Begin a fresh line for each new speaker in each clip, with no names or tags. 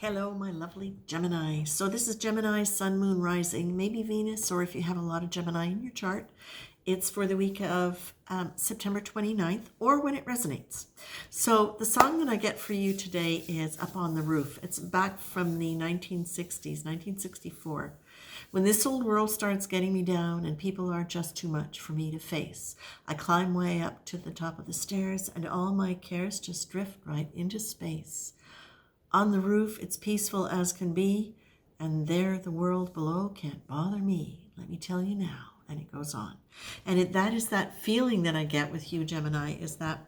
Hello, my lovely Gemini. So this is Gemini, Sun, Moon, Rising, maybe Venus, or if you have a lot of Gemini in your chart, it's for the week of September 29th, or when it resonates. So the song that I get for you today is Up on the Roof. It's back from the 1960s, 1964. When this old world starts getting me down and people are just too much for me to face, I climb way up to the top of the stairs and all my cares just drift right into space. On the roof, it's peaceful as can be, and there the world below can't bother me. Let me tell you now. And it goes on. And that is that feeling that I get with you, Gemini, is that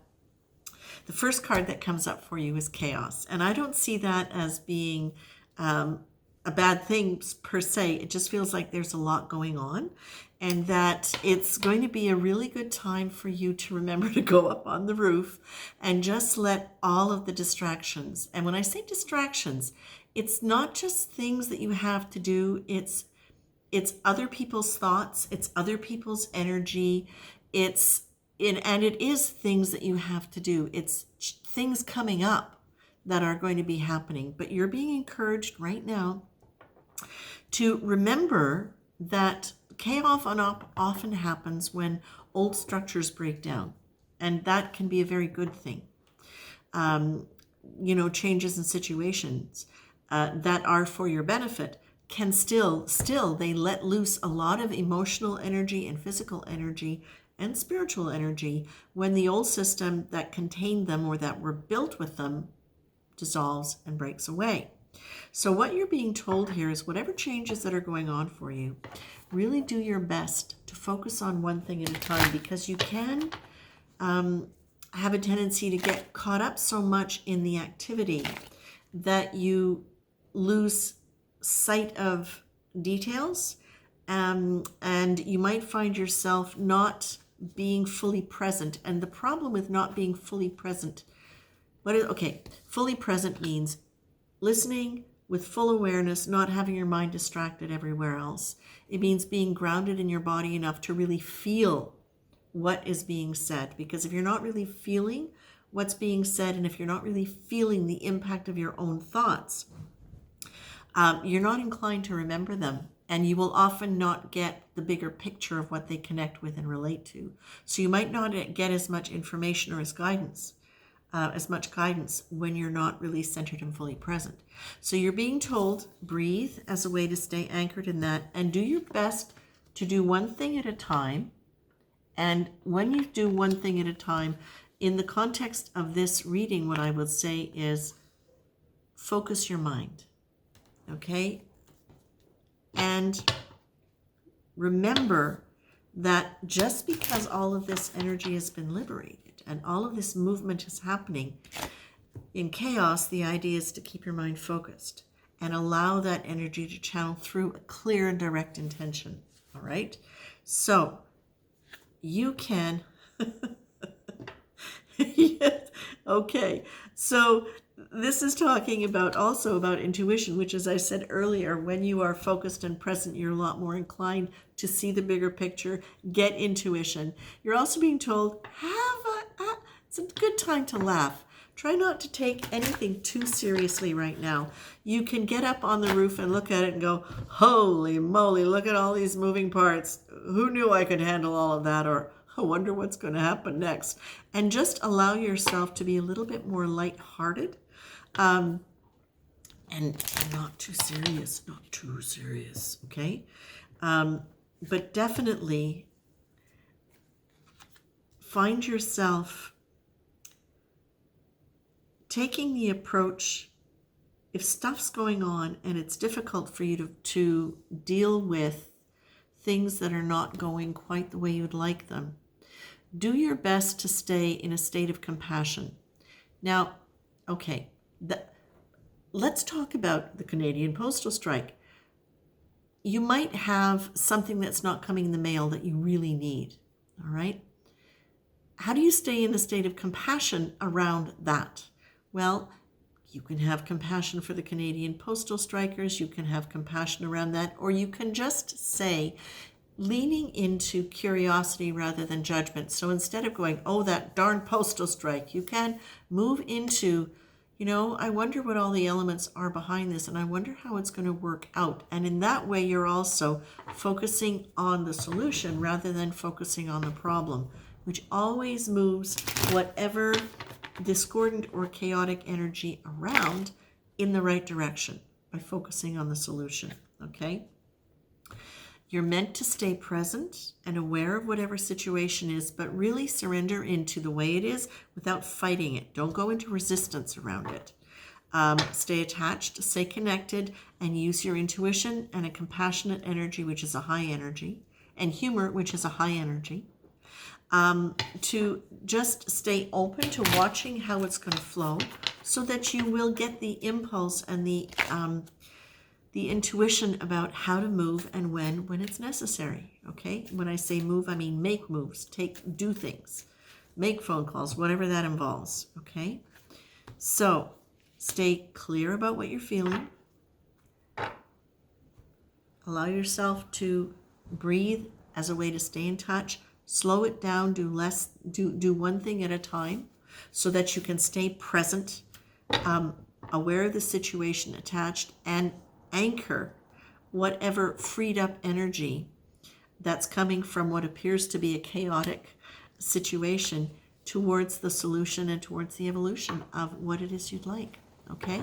the first card that comes up for you is chaos. And I don't see that as being a bad thing per se. It just feels like there's a lot going on, and that it's going to be a really good time for you to remember to go up on the roof and just let all of the distractions. And when I say distractions, it's not just things that you have to do. It's other people's thoughts. It's other people's energy. And it is things that you have to do. It's things coming up that are going to be happening. But you're being encouraged right now to remember that chaos often happens when old structures break down, and that can be a very good thing. Changes in situations that are for your benefit can still they let loose a lot of emotional energy and physical energy and spiritual energy when the old system that contained them or that were built with them dissolves and breaks away. So what you're being told here is whatever changes that are going on for you, really do your best to focus on one thing at a time, because you can have a tendency to get caught up so much in the activity that you lose sight of details, and you might find yourself not being fully present. And the problem with not being fully present, fully present means listening with full awareness, not having your mind distracted everywhere else. It means being grounded in your body enough to really feel what is being said. Because if you're not really feeling what's being said, and if you're not really feeling the impact of your own thoughts, you're not inclined to remember them. And you will often not get the bigger picture of what they connect with and relate to. So you might not get as much information or as much guidance when you're not really centered and fully present. So you're being told, breathe as a way to stay anchored in that, and do your best to do one thing at a time. And when you do one thing at a time, in the context of this reading, what I would say is focus your mind, okay? And remember that just because all of this energy has been liberated and all of this movement is happening in chaos, the idea is to keep your mind focused and allow that energy to channel through a clear and direct intention. All right? So you can... Yes. Okay. So this is talking also about intuition, which, as I said earlier, when you are focused and present, you're a lot more inclined to see the bigger picture, get intuition. You're also being told, it's a good time to laugh. Try not to take anything too seriously right now. You can get up on the roof and look at it and go, holy moly, look at all these moving parts. Who knew I could handle all of that? Or I wonder what's going to happen next. And just allow yourself to be a little bit more lighthearted, and not too serious, okay? But definitely find yourself taking the approach, if stuff's going on and it's difficult for you to deal with things that are not going quite the way you'd like them, do your best to stay in a state of compassion. Now, okay, let's talk about the Canadian postal strike. You might have something that's not coming in the mail that you really need, all right? How do you stay in a state of compassion around that? Well, you can have compassion for the Canadian postal strikers, you can have compassion around that, or you can just say, leaning into curiosity rather than judgment. So instead of going, oh, that darn postal strike, you can move into, I wonder what all the elements are behind this, and I wonder how it's going to work out. And in that way, you're also focusing on the solution rather than focusing on the problem, which always moves whatever discordant or chaotic energy around in the right direction by focusing on the solution, okay? You're meant to stay present and aware of whatever situation is, but really surrender into the way it is without fighting it. Don't go into resistance around it. Stay attached, stay connected, and use your intuition and a compassionate energy, which is a high energy, and humor, which is a high energy, to just stay open to watching how it's going to flow so that you will get the impulse and the intuition about how to move and when it's necessary, okay? When I say move, I mean make moves, do things, make phone calls, whatever that involves, okay? So stay clear about what you're feeling. Allow yourself to breathe as a way to stay in touch. Slow it down, do one thing at a time so that you can stay present, aware of the situation, attached, and anchor whatever freed up energy that's coming from what appears to be a chaotic situation towards the solution and towards the evolution of what it is you'd like, okay?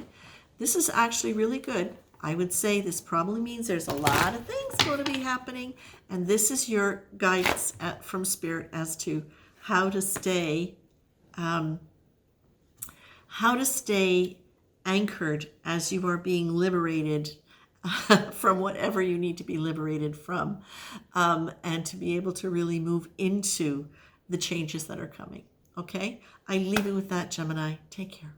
This is actually really good. I would say this probably means there's a lot of things going to be happening, and this is your guidance from Spirit as to how to stay anchored as you are being liberated from whatever you need to be liberated from, and to be able to really move into the changes that are coming. Okay? I leave it with that, Gemini. Take care.